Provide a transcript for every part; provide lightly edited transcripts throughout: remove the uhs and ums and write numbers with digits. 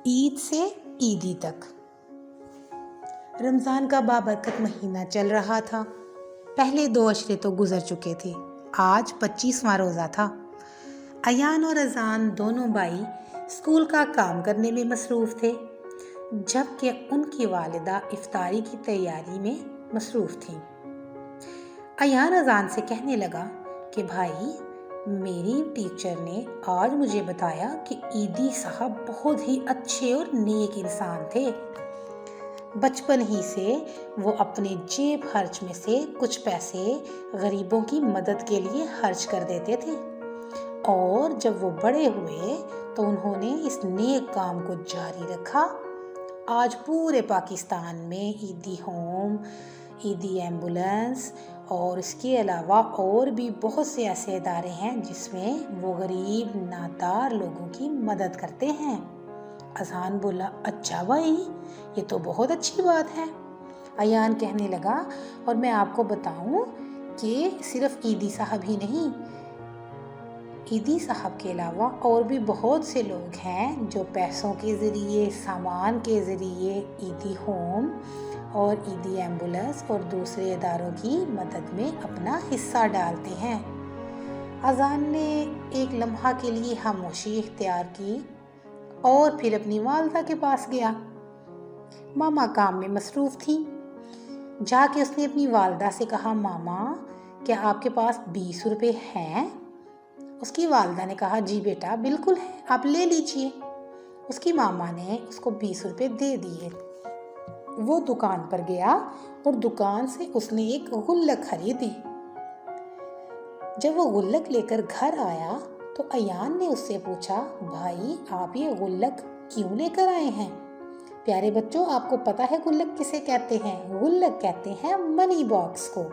عید سے عیدی تک۔ رمضان کا بابرکت مہینہ چل رہا تھا۔ پہلے 2 عشرے تو گزر چکے تھے، آج 25واں روزہ تھا۔ ایان اور اذان دونوں بھائی اسکول کا کام کرنے میں مصروف تھے، جبکہ ان کی والدہ افطاری کی تیاری میں مصروف تھیں۔ ایان اذان سے کہنے لگا کہ بھائی، میری ٹیچر نے آج مجھے بتایا کہ عیدی صاحب بہت ہی اچھے اور نیک انسان تھے۔ بچپن ہی سے وہ اپنے جیب خرچ میں سے کچھ پیسے غریبوں کی مدد کے لیے خرچ کر دیتے تھے، اور جب وہ بڑے ہوئے تو انہوں نے اس نیک کام کو جاری رکھا۔ آج پورے پاکستان میں عیدی ہوم، عیدی ایمبولنس اور اس کے علاوہ اور بھی بہت سے ایسے ادارے ہیں جس میں وہ غریب نادار لوگوں کی مدد کرتے ہیں۔ اذان بولا، اچھا بھائی، یہ تو بہت اچھی بات ہے۔ ایان کہنے لگا، اور میں آپ کو بتاؤں کہ صرف عیدی صاحب ہی نہیں، عیدی صاحب کے علاوہ اور بھی بہت سے لوگ ہیں جو پیسوں کے ذریعے، سامان کے ذریعے عیدی ہوم اور عیدی ایمبولنس اور دوسرے اداروں کی مدد میں اپنا حصہ ڈالتے ہیں۔ اذان نے ایک لمحہ کے لیے خاموشی اختیار کی اور پھر اپنی والدہ کے پاس گیا۔ ماما کام میں مصروف تھیں۔ جا کے اس نے اپنی والدہ سے کہا، ماما، کیا آپ کے پاس 20 روپے ہیں؟ اس کی والدہ نے کہا، جی بیٹا، بالکل ہے، آپ لے لیجئے۔ اس کی ماما نے اس کو 20 روپے دے دیے۔ وہ دکان پر گیا اور دکان سے اس نے ایک غلک خریدی۔ جب وہ غلک لے کر گھر آیا تو ایان نے اس سے پوچھا، بھائی، آپ یہ غلک کیوں لے کر آئے ہیں؟ پیارے بچوں، آپ کو پتا ہے غلک کسے کہتے ہیں؟ غلک کہتے ہیں منی باکس کو۔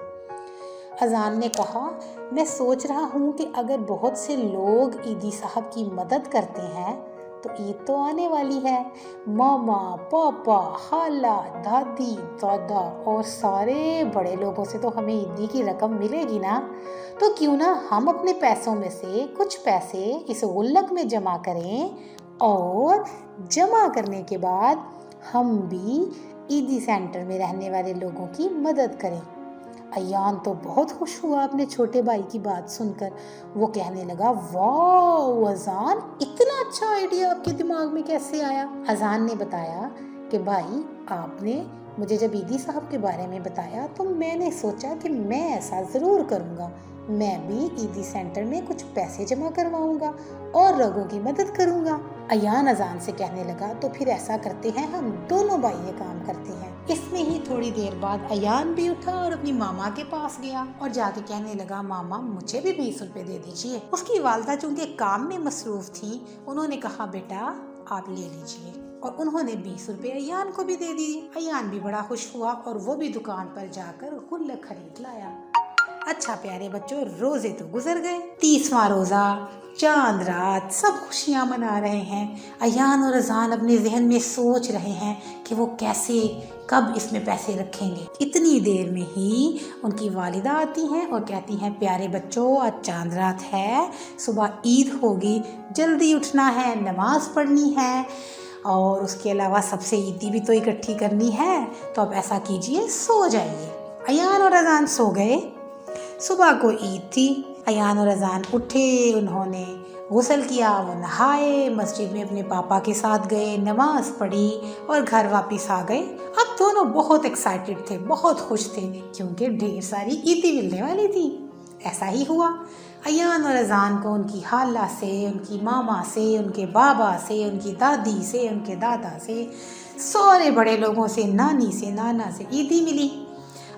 اذان نے کہا، میں سوچ رہا ہوں کہ اگر بہت سے لوگ عیدی صاحب کی مدد کرتے ہیں تو عید تو آنے والی ہے۔ ماما، پاپا، خالہ، دادی، دادا اور سارے بڑے لوگوں سے تو ہمیں عیدی کی رقم ملے گی نا، تو کیوں نہ ہم اپنے پیسوں میں سے کچھ پیسے اس غلک میں جمع کریں، اور جمع کرنے کے بعد ہم بھی عیدی سینٹر میں رہنے والے لوگوں کی مدد کریں۔ ایان تو بہت خوش ہوا اپنے چھوٹے بھائی کی بات سن کر۔ وہ کہنے لگا، واو اذان، اتنا اچھا آئیڈیا آپ کے دماغ میں کیسے آیا؟ اذان نے بتایا کہ بھائی، آپ نے مجھے جب عیدی صاحب کے بارے میں بتایا تو میں نے سوچا کہ میں ایسا ضرور کروں گا، میں بھی عیدی سینٹر میں کچھ پیسے جمع کرواؤں گا اور لوگوں کی مدد کروں گا۔ ایان اذان سے کہنے لگا، تو پھر ایسا کرتے ہیں، ہم دونوں بھائی یہ کام کرتے ہیں۔ اس میں ہی تھوڑی دیر بعد ایان بھی اٹھا اور اپنی ماما کے پاس گیا اور جا کے کہنے لگا، ماما، مجھے بھی 20 روپے دے دیجئے۔ اس کی والدہ چونکہ کام میں مصروف تھی، انہوں نے کہا، بیٹا، آپ لے لیجئے، اور انہوں نے 20 روپے ایان کو بھی دے دیے۔ ایان بھی بڑا خوش ہوا اور وہ بھی دکان پر جا کر غلک خرید لایا۔ اچھا پیارے بچوں، روزے تو گزر گئے۔ 30واں روزہ، چاند رات، سب خوشیاں منا رہے ہیں۔ ایان اور اذان اپنے ذہن میں سوچ رہے ہیں کہ وہ کیسے، کب اس میں پیسے رکھیں گے۔ اتنی دیر میں ہی ان کی والدہ آتی ہیں اور کہتی ہیں، پیارے بچوں، آج چاند رات ہے، صبح عید ہوگی، جلدی اٹھنا ہے، نماز پڑھنی ہے، اور اس کے علاوہ سب سے عیدی بھی تو اکٹھی کرنی ہے، تو اب ایسا کیجئے، سو جائیے۔ ایان اور اذان سو گئے۔ صبح کو عید تھی۔ ایان اور اذان اٹھے، انہوں نے غسل کیا، وہ نہائے، مسجد میں اپنے پاپا کے ساتھ گئے، نماز پڑھی اور گھر واپس آ گئے۔ اب دونوں بہت ایکسائٹڈ تھے، بہت خوش تھے، کیونکہ ڈھیر ساری عیدی ملنے والی تھی۔ ایسا ہی ہوا۔ ایان اور اذان کو ان کی خالہ سے، ان کی ماما سے، ان کے بابا سے، ان کی دادی سے، ان کے دادا سے، سارے بڑے لوگوں سے، نانی سے، نانا سے عیدی ملی۔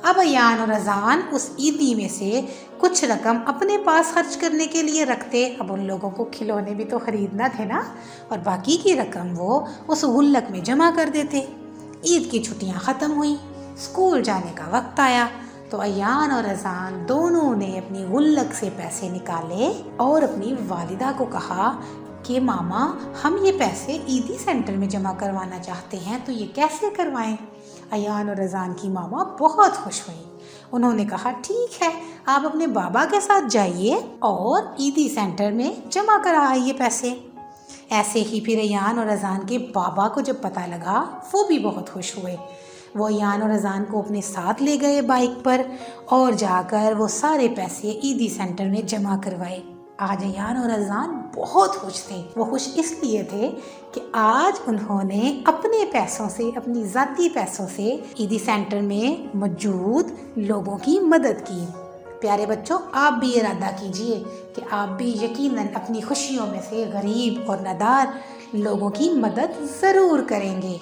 اب ایان اور اذان اس عیدی میں سے کچھ رقم اپنے پاس خرچ کرنے کے لیے رکھتے۔ اب ان لوگوں کو کھلونے بھی تو خریدنا تھے نا، اور باقی کی رقم وہ اس غلک میں جمع کر دیتے۔ عید کی چھٹیاں ختم ہوئیں، اسکول جانے کا وقت آیا تو ایان اور اذان دونوں نے اپنی غلک سے پیسے نکالے اور اپنی والدہ کو کہا کہ ماما، ہم یہ پیسے عیدی سینٹر میں جمع کروانا چاہتے ہیں، تو یہ کیسے کروائیں؟ ایان اور اذان کی ماما بہت خوش ہوئی۔ انہوں نے کہا، ٹھیک ہے، آپ اپنے بابا کے ساتھ جائیے اور عیدی سینٹر میں جمع کرائیے پیسے۔ ایسے ہی پھر ایان اور اذان کے بابا کو جب پتہ لگا وہ بھی بہت خوش ہوئے۔ وہ ایان اور اذان کو اپنے ساتھ لے گئے بائک پر اور جا کر وہ سارے پیسے عیدی سینٹر میں جمع کروائے۔ آج ایان اور اذان بہت خوش تھے۔ وہ خوش اس لیے تھے کہ آج انہوں نے اپنے پیسوں سے، اپنی ذاتی پیسوں سے عیدی سینٹر میں موجود لوگوں کی مدد کی۔ پیارے بچوں، آپ بھی ارادہ کیجئے کہ آپ بھی یقیناً اپنی خوشیوں میں سے غریب اور نادار لوگوں کی مدد ضرور کریں گے۔